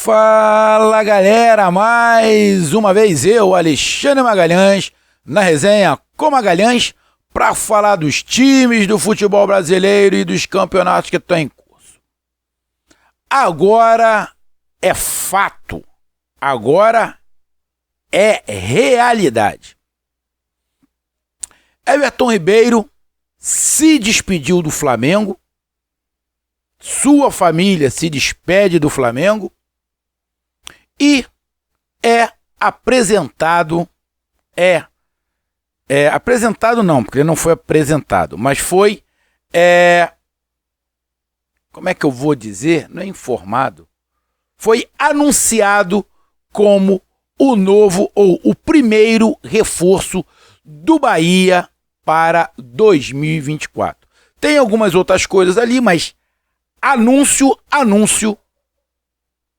Fala galera, mais uma vez eu, Alexandre Magalhães, na resenha com Magalhães, para falar dos times do futebol brasileiro e dos campeonatos que estão em curso. Agora é fato, agora é realidade. Everton Ribeiro se despediu do Flamengo, sua família se despede do Flamengo e é apresentado, apresentado não, porque ele não foi apresentado, mas foi, como é que eu vou dizer? Não é informado. Foi anunciado como o novo ou o primeiro reforço do Bahia para 2024. Tem algumas outras coisas ali, mas anúncio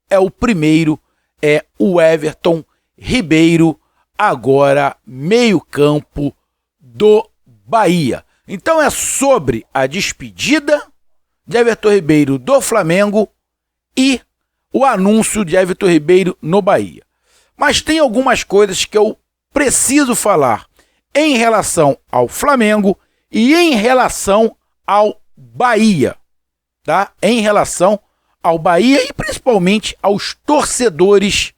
é o primeiro, é o Everton Ribeiro, agora meio-campo do Bahia. Então é sobre a despedida de Everton Ribeiro do Flamengo e o anúncio de Everton Ribeiro no Bahia. Mas tem algumas coisas que eu preciso falar em relação ao Flamengo e em relação ao Bahia, tá? Em relação ao Bahia e principalmente aos torcedores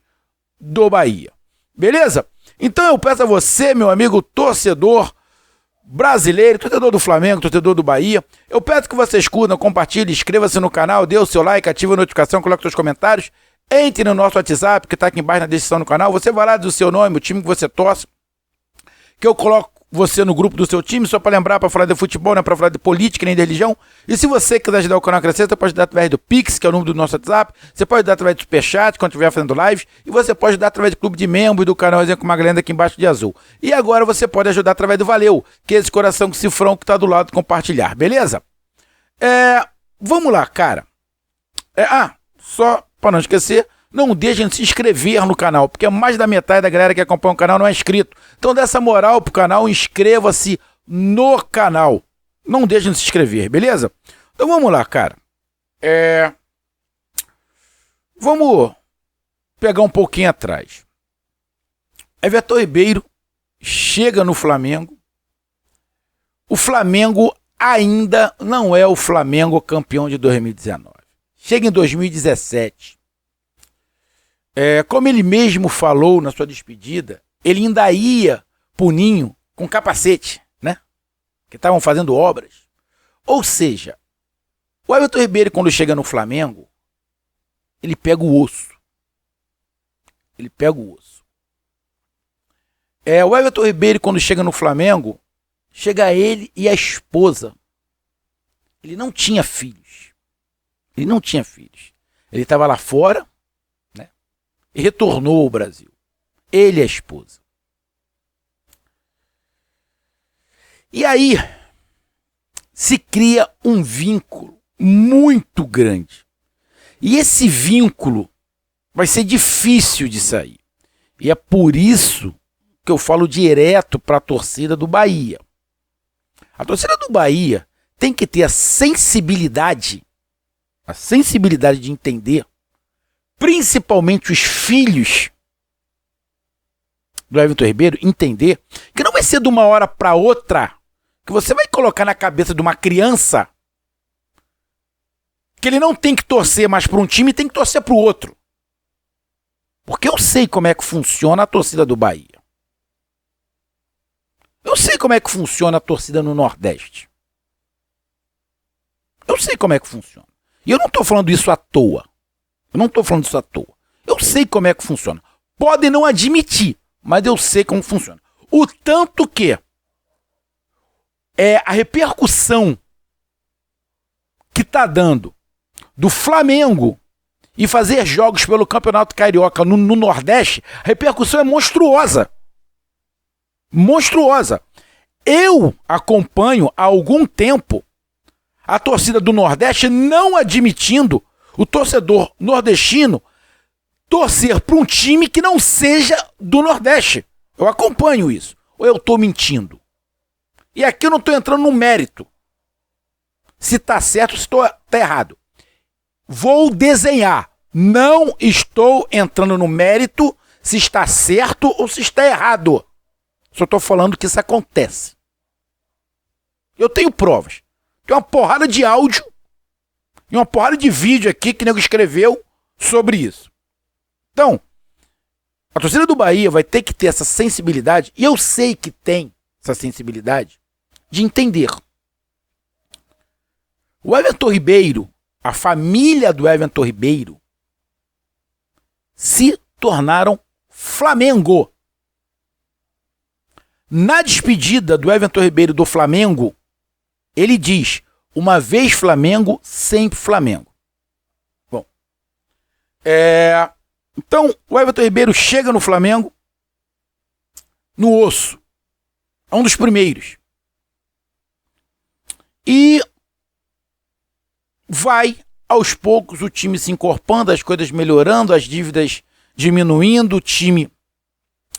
do Bahia. Beleza? Então eu peço a você, meu amigo torcedor brasileiro, torcedor do Flamengo, torcedor do Bahia, eu peço que você escuta, compartilhe, inscreva-se no canal, dê o seu like, ative a notificação, coloque seus comentários, entre no nosso WhatsApp, que está aqui embaixo na descrição do canal, você vai lá, diz o seu nome, o time que você torce, que eu coloco você no grupo do seu time, só para lembrar, para falar de futebol, não é para falar de política nem de religião. E se você quiser ajudar o canal a crescer, você pode ajudar através do Pix, que é o número do nosso WhatsApp, você pode ajudar através do Superchat, quando estiver fazendo live, e você pode ajudar através do clube de membros do canal com uma galera aqui embaixo de azul. E agora você pode ajudar através do Valeu, que é esse coração com cifrão que está do lado de compartilhar, beleza? Vamos lá, cara. Só para não esquecer, não deixem de se inscrever no canal, porque mais da metade da galera que acompanha o canal não é inscrito. Então dê essa moral pro canal, inscreva-se no canal. Não deixem de se inscrever, beleza? Então vamos lá, cara. Vamos pegar um pouquinho atrás. Everton Ribeiro chega no Flamengo. O Flamengo ainda não é o Flamengo campeão de 2019. Chega em 2017. Como ele mesmo falou na sua despedida, ele ainda ia pro ninho com capacete, né? Que estavam fazendo obras. Ou seja, o Everton Ribeiro, quando chega no Flamengo, ele pega o osso. Ele pega o osso. O Everton Ribeiro, quando chega no Flamengo, chega ele e a esposa. Ele não tinha filhos. Ele estava lá fora, e retornou ao Brasil. Ele e a esposa. E aí se cria um vínculo muito grande. E esse vínculo vai ser difícil de sair. E é por isso que eu falo direto para a torcida do Bahia. A torcida do Bahia tem que ter a sensibilidade de entender, principalmente os filhos do Everton Ribeiro, entender que não vai ser de uma hora para outra que você vai colocar na cabeça de uma criança que ele não tem que torcer mais para um time e tem que torcer para o outro. Porque eu sei como é que funciona a torcida do Bahia. Eu sei como é que funciona a torcida no Nordeste. Eu sei como é que funciona. E eu não estou falando isso à toa. Eu sei como é que funciona. Podem não admitir, mas eu sei como funciona. O tanto que a repercussão que está dando do Flamengo e fazer jogos pelo Campeonato Carioca no Nordeste, a repercussão é monstruosa. Monstruosa. Eu acompanho há algum tempo a torcida do Nordeste não admitindo o torcedor nordestino torcer para um time que não seja do Nordeste. Eu acompanho isso. Ou eu estou mentindo? E aqui eu não estou entrando no mérito. Se está certo, se está errado. Vou desenhar. Não estou entrando no mérito se está certo ou se está errado. Só estou falando que isso acontece. Eu tenho provas. Tem uma porrada de áudio e uma porrada de vídeo aqui que o nego escreveu sobre isso. Então, a torcida do Bahia vai ter que ter essa sensibilidade, e eu sei que tem essa sensibilidade, de entender. O Everton Ribeiro, a família do Everton Ribeiro, se tornaram Flamengo. Na despedida do Everton Ribeiro do Flamengo, ele diz: uma vez Flamengo, sempre Flamengo. Bom, então o Everton Ribeiro chega no Flamengo no osso. É um dos primeiros. E vai, aos poucos, o time se encorpando, as coisas melhorando, as dívidas diminuindo, o time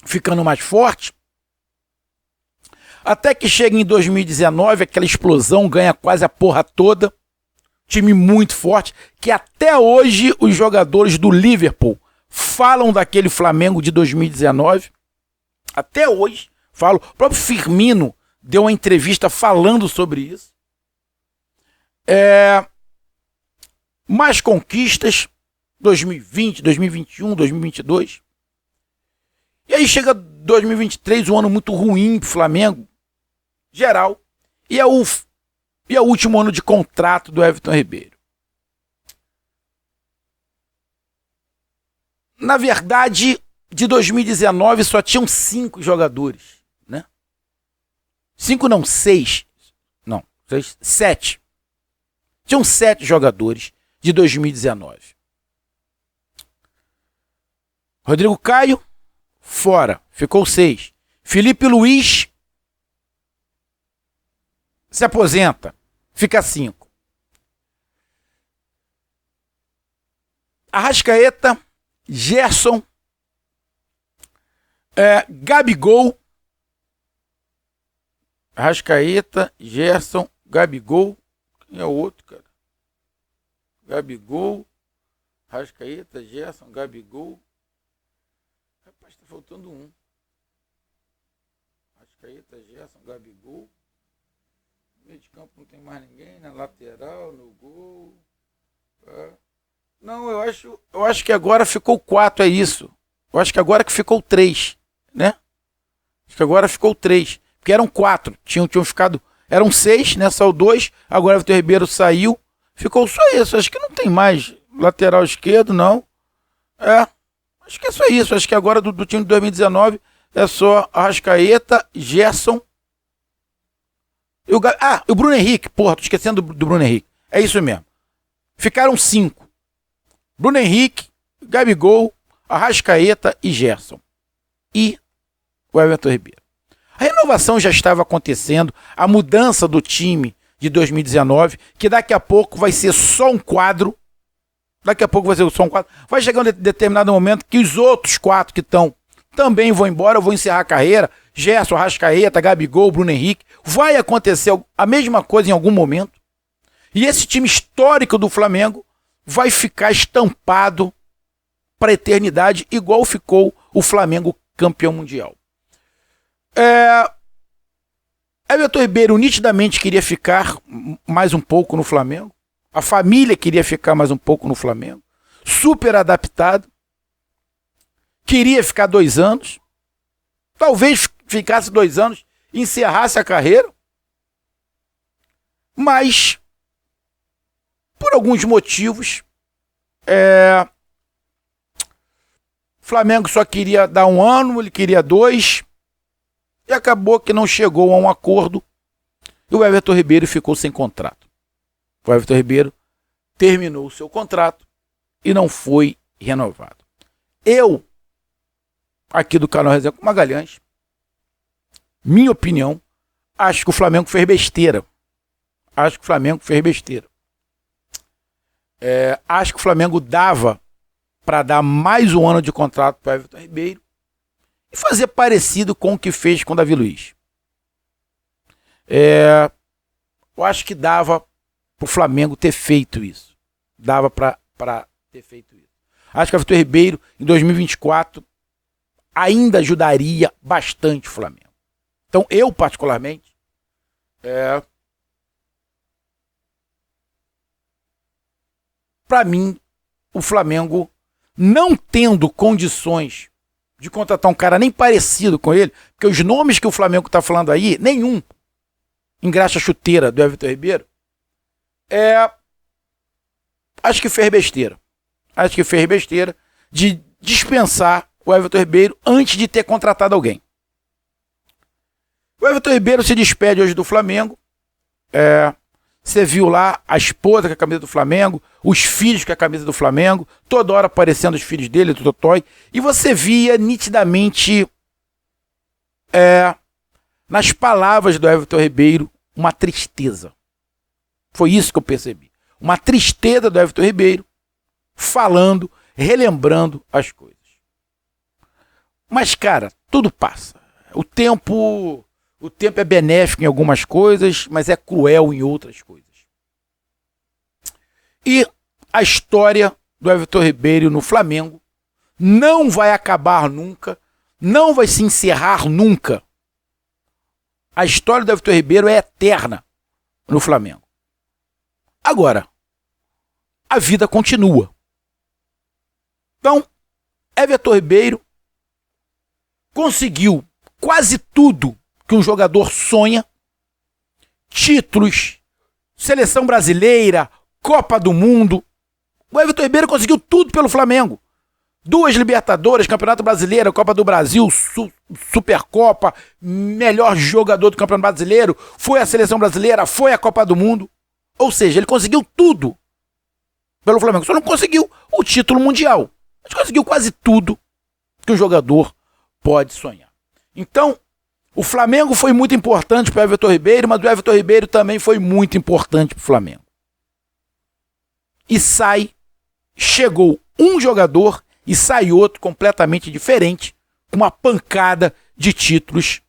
ficando mais forte. Até que chega em 2019, aquela explosão, ganha quase a porra toda. Time muito forte, que até hoje os jogadores do Liverpool falam daquele Flamengo de 2019. Até hoje falam. O próprio Firmino deu uma entrevista falando sobre isso. Mais conquistas, 2020, 2021, 2022. E aí chega 2023, um ano muito ruim pro Flamengo, geral. E é o último ano de contrato do Everton Ribeiro. Na verdade, de 2019 só tinham 5 jogadores, né? 5 não, 6. Não, 7. Tinham 7 jogadores de 2019. Rodrigo Caio, fora, ficou 6. Felipe Luiz se aposenta, fica 5. Arrascaeta, Gerson, Gabigol. Arrascaeta, Gerson, Gabigol. Quem é o outro, cara? Gabigol, Arrascaeta, Gerson, Gabigol. Rapaz, tá faltando um. Arrascaeta, Gerson, Gabigol. No meio de campo não tem mais ninguém. Na lateral, no gol. Não, eu acho que agora ficou 4, é isso. Eu acho que agora que ficou 3, né? Acho que agora ficou 3. Porque eram 4. Tinham ficado. Eram 6, né? Saiu 2. Agora o Everton Ribeiro saiu. Ficou só isso. Acho que não tem mais lateral esquerdo, não. Acho que é só isso. Acho que agora do time de 2019 é só Arrascaeta, Gerson. E o Bruno Henrique. Porra, tô esquecendo do Bruno Henrique. É isso mesmo. Ficaram 5. Bruno Henrique, Gabigol, Arrascaeta e Gerson. E o Everton Ribeiro. A renovação já estava acontecendo, a mudança do time de 2019, que daqui a pouco vai ser só um quadro. Daqui a pouco vai ser só um quadro. Vai chegar um determinado momento que os outros 4 que estão também vão embora, vão encerrar a carreira. Gerson, Arrascaeta, Gabigol, Bruno Henrique. Vai acontecer a mesma coisa em algum momento. E esse time histórico do Flamengo vai ficar estampado para a eternidade, igual ficou o Flamengo campeão mundial. Everton Ribeiro nitidamente queria ficar mais um pouco no Flamengo. A família queria ficar mais um pouco no Flamengo. Super adaptado. Queria ficar 2 anos. Talvez ficasse 2 anos e encerrasse a carreira. Mas, por alguns motivos, o Flamengo só queria dar 1 ano, ele queria 2. E acabou que não chegou a um acordo. E o Everton Ribeiro ficou sem contrato. O Everton Ribeiro terminou o seu contrato e não foi renovado. Eu, aqui do canal Resenha com Magalhães, minha opinião, acho que o Flamengo fez besteira. Acho que o Flamengo dava para dar mais 1 ano de contrato para o Everton Ribeiro e fazer parecido com o que fez com o Davi Luiz. Eu acho que dava para o Flamengo ter feito isso. Dava para ter feito isso. Acho que o Everton Ribeiro, em 2024, ainda ajudaria bastante o Flamengo. Então, eu, particularmente, para mim, o Flamengo, não tendo condições de contratar um cara nem parecido com ele, porque os nomes que o Flamengo está falando aí, nenhum engraxa a chuteira do Everton Ribeiro, acho que fez besteira. Acho que fez besteira de dispensar o Everton Ribeiro antes de ter contratado alguém. O Everton Ribeiro se despede hoje do Flamengo. Você viu lá a esposa com a camisa do Flamengo, os filhos com a camisa do Flamengo, toda hora aparecendo os filhos dele, do Totói, e você via nitidamente nas palavras do Everton Ribeiro uma tristeza. Foi isso que eu percebi. Uma tristeza do Everton Ribeiro falando, relembrando as coisas. Mas, cara, tudo passa. O tempo é benéfico em algumas coisas, mas é cruel em outras coisas. E a história do Everton Ribeiro no Flamengo não vai acabar nunca, não vai se encerrar nunca. A história do Everton Ribeiro é eterna no Flamengo. Agora, a vida continua. Então, Everton Ribeiro conseguiu quase tudo que um jogador sonha: títulos, seleção brasileira, Copa do Mundo. O Everton Ribeiro conseguiu tudo pelo Flamengo. 2 Libertadores, Campeonato Brasileiro, Copa do Brasil, Supercopa, melhor jogador do Campeonato Brasileiro, foi a seleção brasileira, foi a Copa do Mundo. Ou seja, ele conseguiu tudo pelo Flamengo. Só não conseguiu o título mundial. Mas conseguiu quase tudo que um jogador pode sonhar. Então, o Flamengo foi muito importante para o Everton Ribeiro, mas o Everton Ribeiro também foi muito importante para o Flamengo. E chegou um jogador e sai outro completamente diferente, com uma pancada de títulos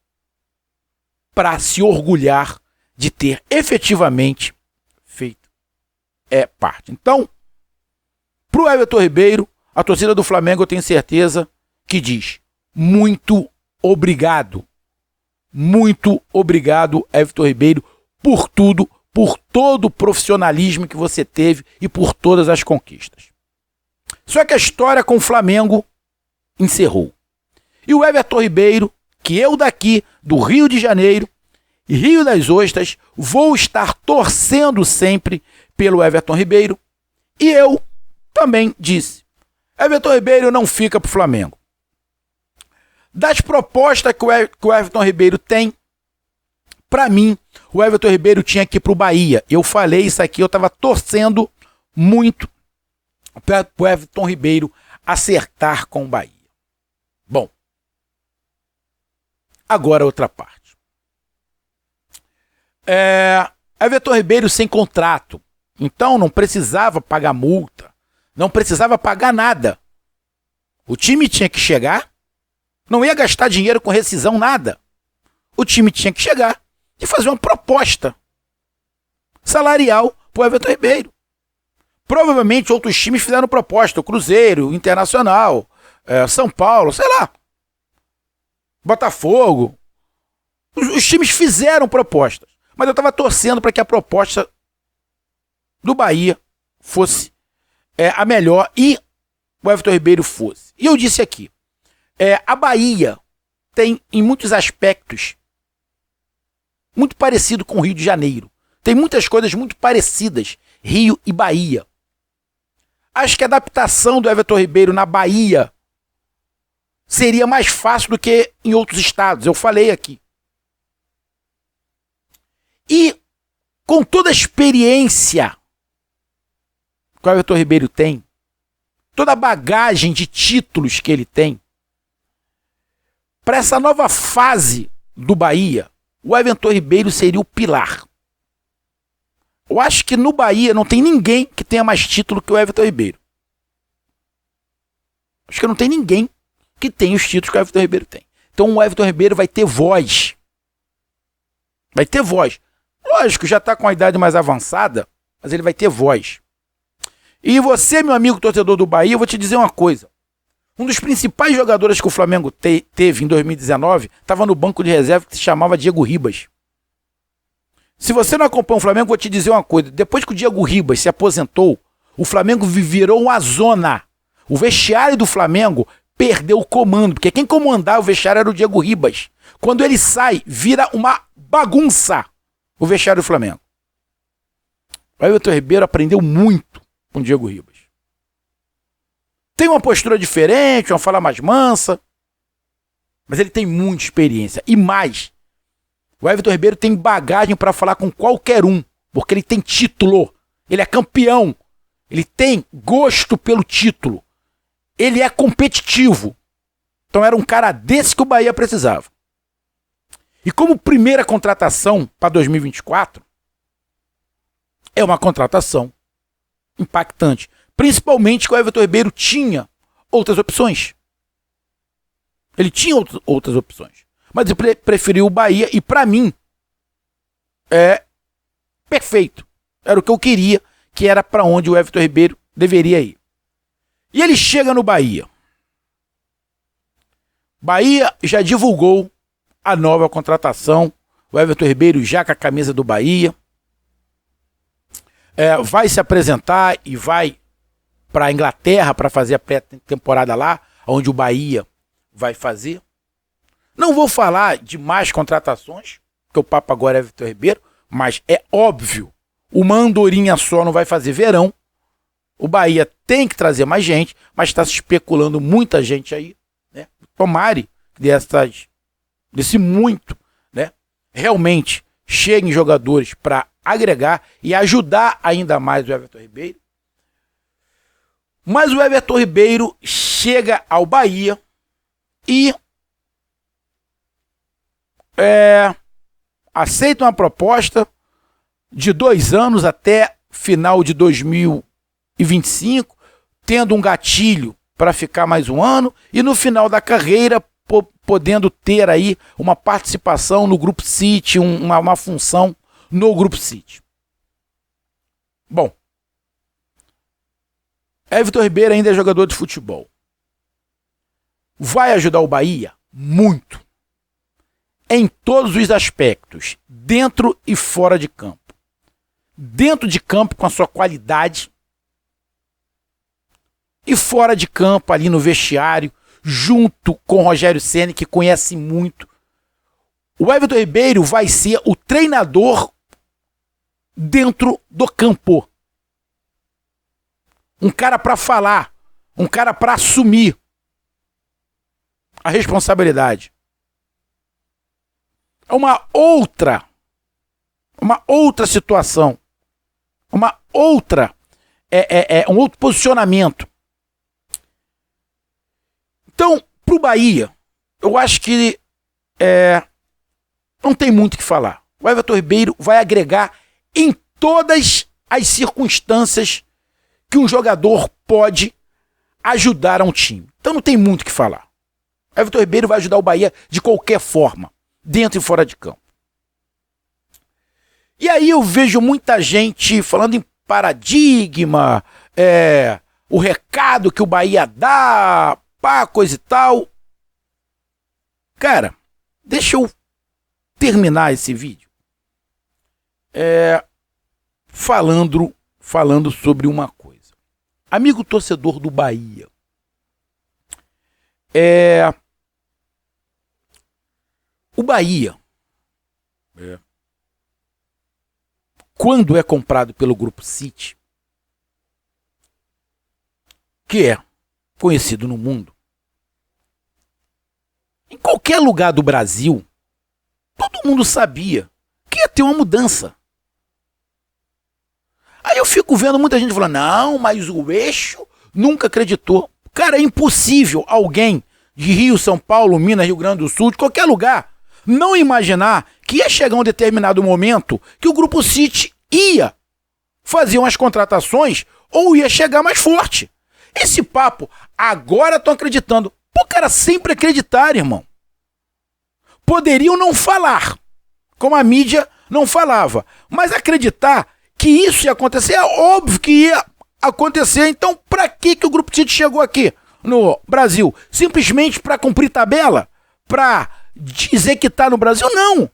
para se orgulhar de ter efetivamente feito parte. Então, para o Everton Ribeiro, a torcida do Flamengo, eu tenho certeza que diz: muito obrigado. Muito obrigado, Everton Ribeiro, por tudo, por todo o profissionalismo que você teve e por todas as conquistas. Só que a história com o Flamengo encerrou. E o Everton Ribeiro, que eu daqui do Rio de Janeiro, Rio das Ostras, vou estar torcendo sempre pelo Everton Ribeiro. E eu também disse: Everton Ribeiro não fica para o Flamengo. Das propostas que o Everton Ribeiro tem, para mim, o Everton Ribeiro tinha que ir para o Bahia. Eu falei isso aqui, eu estava torcendo muito para o Everton Ribeiro acertar com o Bahia. Bom, agora outra parte. Everton Ribeiro sem contrato, então não precisava pagar multa, não precisava pagar nada. O time tinha que chegar, não ia gastar dinheiro com rescisão, nada. O time tinha que chegar e fazer uma proposta salarial para o Everton Ribeiro. Provavelmente outros times fizeram proposta, o Cruzeiro, o Internacional, São Paulo, sei lá, Botafogo. Os times fizeram propostas, mas eu estava torcendo para que a proposta do Bahia fosse a melhor e o Everton Ribeiro fosse. E eu disse aqui, a Bahia tem, em muitos aspectos, muito parecido com o Rio de Janeiro. Tem muitas coisas muito parecidas, Rio e Bahia. Acho que a adaptação do Everton Ribeiro na Bahia seria mais fácil do que em outros estados. Eu falei aqui. E com toda a experiência que o Everton Ribeiro tem, toda a bagagem de títulos que ele tem, para essa nova fase do Bahia, o Everton Ribeiro seria o pilar. Eu acho que no Bahia não tem ninguém que tenha mais título que o Everton Ribeiro. Acho que não tem ninguém que tenha os títulos que o Everton Ribeiro tem. Então o Everton Ribeiro vai ter voz. Vai ter voz. Lógico, já está com a idade mais avançada, mas ele vai ter voz. E você, meu amigo torcedor do Bahia, eu vou te dizer uma coisa. Um dos principais jogadores que o Flamengo teve em 2019 estava no banco de reserva, que se chamava Diego Ribas. Se você não acompanha o Flamengo, eu vou te dizer uma coisa. Depois que o Diego Ribas se aposentou, o Flamengo virou uma zona. O vestiário do Flamengo perdeu o comando, porque quem comandava o vestiário era o Diego Ribas. Quando ele sai, vira uma bagunça o vestiário do Flamengo. O Everton Ribeiro aprendeu muito com o Diego Ribas. Tem uma postura diferente, uma fala mais mansa, mas ele tem muita experiência. E mais, o Everton Ribeiro tem bagagem para falar com qualquer um, porque ele tem título, ele é campeão, ele tem gosto pelo título, ele é competitivo. Então era um cara desse que o Bahia precisava. E como primeira contratação para 2024, é uma contratação impactante. Principalmente que o Everton Ribeiro tinha outras opções. Ele tinha outras opções. Mas ele preferiu o Bahia e, para mim, é perfeito. Era o que eu queria, que era para onde o Everton Ribeiro deveria ir. E ele chega no Bahia. Bahia já divulgou a nova contratação. O Everton Ribeiro já com a camisa do Bahia. Vai se apresentar e vai para a Inglaterra para fazer a pré-temporada lá, onde o Bahia vai fazer. Não vou falar de mais contratações, porque o papo agora é Everton Ribeiro, mas é óbvio, uma andorinha só não vai fazer verão. O Bahia tem que trazer mais gente, mas está se especulando muita gente aí, né? Tomare desse muito, né? Realmente cheguem jogadores para agregar e ajudar ainda mais o Everton Ribeiro. Mas o Everton Ribeiro chega ao Bahia e aceita uma proposta de 2 anos até final de 2025, tendo um gatilho para ficar mais um ano e no final da carreira podendo ter aí uma participação no Grupo City, uma função no Grupo City. Bom, Everton Ribeiro ainda é jogador de futebol. Vai ajudar o Bahia? Muito. Em todos os aspectos, dentro e fora de campo. Dentro de campo com a sua qualidade e fora de campo ali no vestiário, junto com o Rogério Ceni, que conhece muito. O Everton Ribeiro vai ser o treinador dentro do campo. Um cara para falar, um cara para assumir a responsabilidade. É uma outra situação, um outro posicionamento. Então, para o Bahia, eu acho que não tem muito o que falar. O Everton Ribeiro vai agregar em todas as circunstâncias que um jogador pode ajudar a um time. Então não tem muito o que falar. O Everton Ribeiro vai ajudar o Bahia de qualquer forma, dentro e fora de campo. E aí eu vejo muita gente falando em paradigma, o recado que o Bahia dá, pá, coisa e tal. Cara, deixa eu terminar esse vídeo falando sobre uma coisa. Amigo torcedor do Bahia, o Bahia, quando é comprado pelo Grupo City, que é conhecido no mundo, em qualquer lugar do Brasil, todo mundo sabia que ia ter uma mudança. Aí eu fico vendo muita gente falando, não, mas o Eixo nunca acreditou. Cara, é impossível alguém de Rio, São Paulo, Minas, Rio Grande do Sul, de qualquer lugar, não imaginar que ia chegar um determinado momento que o Grupo City ia fazer umas contratações ou ia chegar mais forte. Esse papo, agora estão acreditando. Pô, cara, sempre acreditar, irmão. Poderiam não falar, como a mídia não falava, mas acreditar que isso ia acontecer, é óbvio que ia acontecer. Então, para que o Grupo City chegou aqui no Brasil? Simplesmente para cumprir tabela? Para dizer que está no Brasil? Não.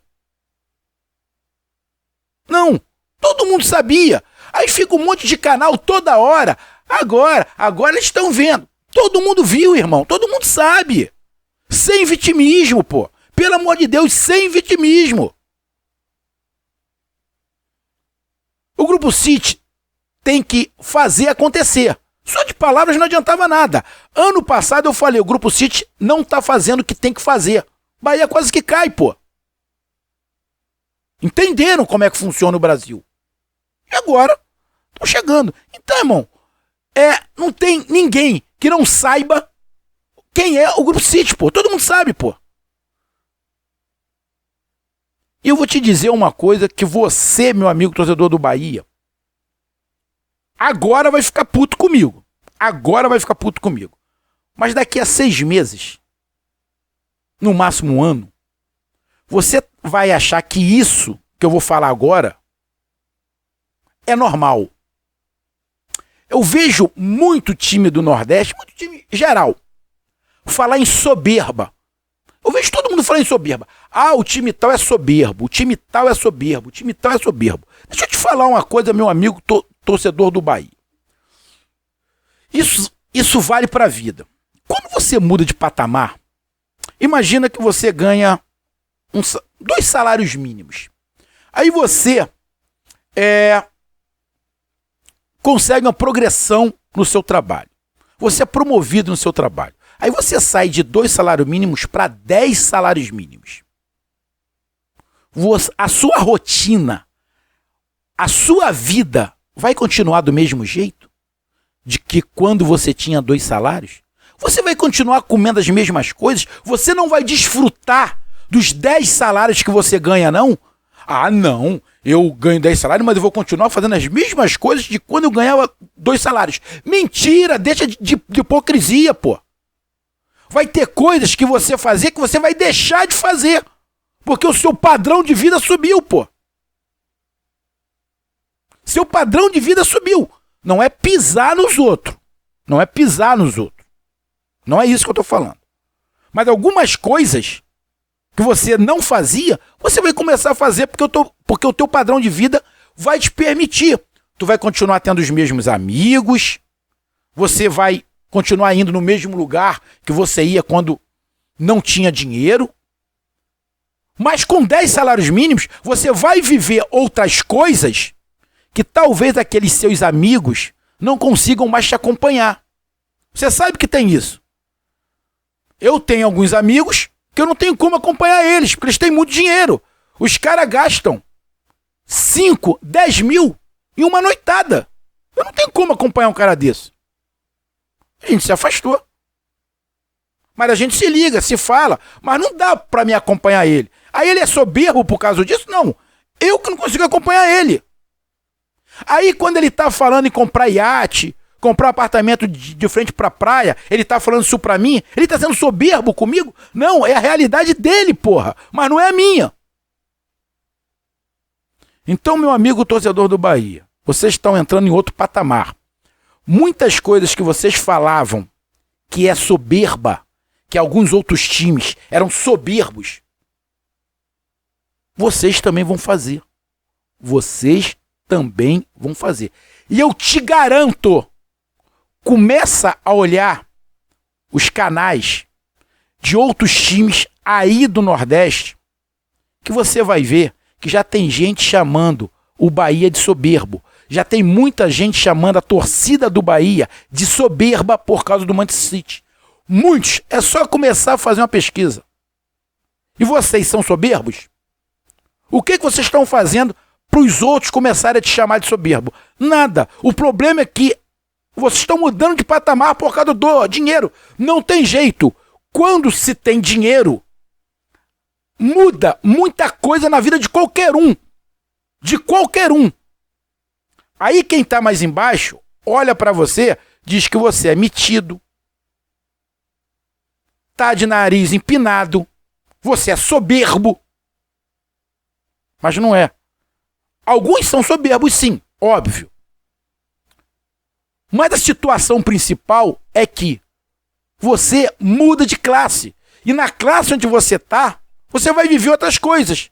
Não. Todo mundo sabia. Aí fica um monte de canal toda hora. Agora eles estão vendo. Todo mundo viu, irmão. Todo mundo sabe. Sem vitimismo, pô. Pelo amor de Deus, sem vitimismo. O Grupo City tem que fazer acontecer. Só de palavras não adiantava nada. Ano passado eu falei, o Grupo City não tá fazendo o que tem que fazer. Bahia quase que cai, pô. Entenderam como é que funciona o Brasil. E agora, estão chegando. Então, irmão, não tem ninguém que não saiba quem é o Grupo City, pô. Todo mundo sabe, pô. E eu vou te dizer uma coisa que você, meu amigo torcedor do Bahia, agora vai ficar puto comigo. Agora vai ficar puto comigo. Mas daqui a 6 meses, no máximo um ano, você vai achar que isso que eu vou falar agora é normal. Eu vejo muito time do Nordeste, muito time geral, falar em soberba. Eu vejo todo mundo falar em soberba. Ah, o time tal é soberbo, o time tal é soberbo, o time tal é soberbo. Deixa eu te falar uma coisa, meu amigo torcedor do Bahia. Isso vale para a vida. Quando você muda de patamar, imagina que você ganha 2 salários mínimos. Aí você consegue uma progressão no seu trabalho. Você é promovido no seu trabalho. Aí você sai de 2 salários mínimos para 10 salários mínimos. A sua rotina, a sua vida vai continuar do mesmo jeito de que quando você tinha 2 salários? Você vai continuar comendo as mesmas coisas? Você não vai desfrutar dos 10 salários que você ganha, não? Ah, não, eu ganho 10 salários, mas eu vou continuar fazendo as mesmas coisas de quando eu ganhava 2 salários. Mentira, deixa de hipocrisia, pô. Vai ter coisas que você fazer que você vai deixar de fazer, porque o seu padrão de vida subiu, pô. Seu padrão de vida subiu. Não é pisar nos outros. Não é pisar nos outros. Não é isso que eu tô falando. Mas algumas coisas que você não fazia, você vai começar a fazer porque o teu padrão de vida vai te permitir. Tu vai continuar tendo os mesmos amigos, você vai continuar indo no mesmo lugar que você ia quando não tinha dinheiro. Mas com 10 salários mínimos, você vai viver outras coisas que talvez aqueles seus amigos não consigam mais te acompanhar. Você sabe que tem isso. Eu tenho alguns amigos que eu não tenho como acompanhar eles, porque eles têm muito dinheiro. Os caras gastam 5, 10 mil em uma noitada. Eu não tenho como acompanhar um cara desse. A gente se afastou. Mas a gente se liga, se fala, mas não dá pra me acompanhar ele. Aí ele é soberbo por causa disso? Não. Eu que não consigo acompanhar ele. Aí quando ele tá falando em comprar iate, comprar apartamento de frente pra praia, ele tá falando isso pra mim, ele tá sendo soberbo comigo? Não, é a realidade dele, porra, mas não é a minha. Então, meu amigo torcedor do Bahia, vocês estão entrando em outro patamar. Muitas coisas que vocês falavam que é soberba, que alguns outros times eram soberbos, vocês também vão fazer. Vocês também vão fazer. E eu te garanto, começa a olhar os canais de outros times aí do Nordeste, que você vai ver que já tem gente chamando o Bahia de soberbo. Já tem muita gente chamando a torcida do Bahia de soberba por causa do Manchester City. Muitos. É só começar a fazer uma pesquisa. E vocês são soberbos? O que vocês estão fazendo para os outros começarem a te chamar de soberbo? Nada. O problema é que vocês estão mudando de patamar por causa do dinheiro. Não tem jeito. Quando se tem dinheiro, muda muita coisa na vida de qualquer um. De qualquer um. Aí quem está mais embaixo, olha para você, diz que você é metido, tá de nariz empinado, você é soberbo. Mas não é. Alguns são soberbos, sim, óbvio. Mas a situação principal é que você muda de classe. E na classe onde você está, você vai viver outras coisas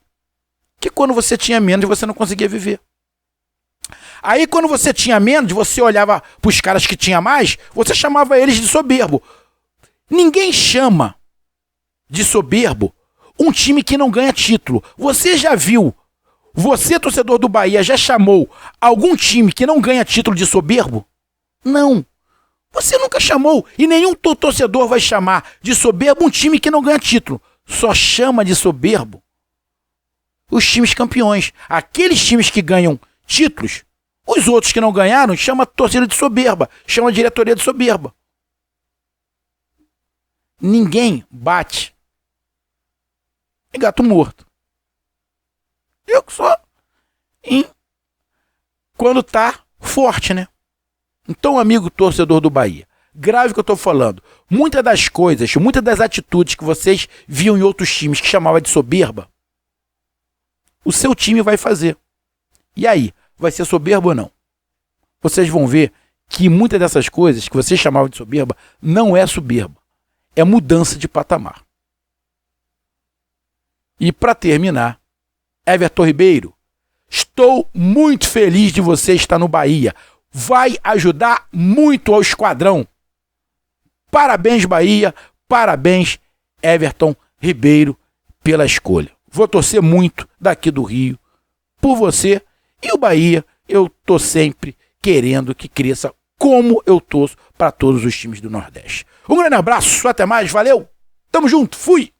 que quando você tinha menos, você não conseguia viver. Aí quando você tinha menos, você olhava para os caras que tinha mais, você chamava eles de soberbo. Ninguém chama de soberbo um time que não ganha título. Você já viu, você torcedor do Bahia, já chamou algum time que não ganha título de soberbo? Não. Você nunca chamou e nenhum torcedor vai chamar de soberbo um time que não ganha título. Só chama de soberbo os times campeões. Aqueles times que ganham títulos, os outros que não ganharam, chama a torcida de soberba, chama a diretoria de soberba. Ninguém bate em gato morto. Eu que sou quando tá forte, né? Então, amigo torcedor do Bahia, grave o que eu tô falando. Muitas das coisas, muitas das atitudes que vocês viam em outros times que chamava de soberba, o seu time vai fazer. E aí, vai ser soberbo ou não? Vocês vão ver que muitas dessas coisas que vocês chamavam de soberba não é soberba. É mudança de patamar. E para terminar, Everton Ribeiro, estou muito feliz de você estar no Bahia. Vai ajudar muito ao esquadrão. Parabéns, Bahia. Parabéns, Everton Ribeiro, pela escolha. Vou torcer muito daqui do Rio por você. E o Bahia, eu tô sempre querendo que cresça como eu torço para todos os times do Nordeste. Um grande abraço, até mais, valeu, tamo junto, fui!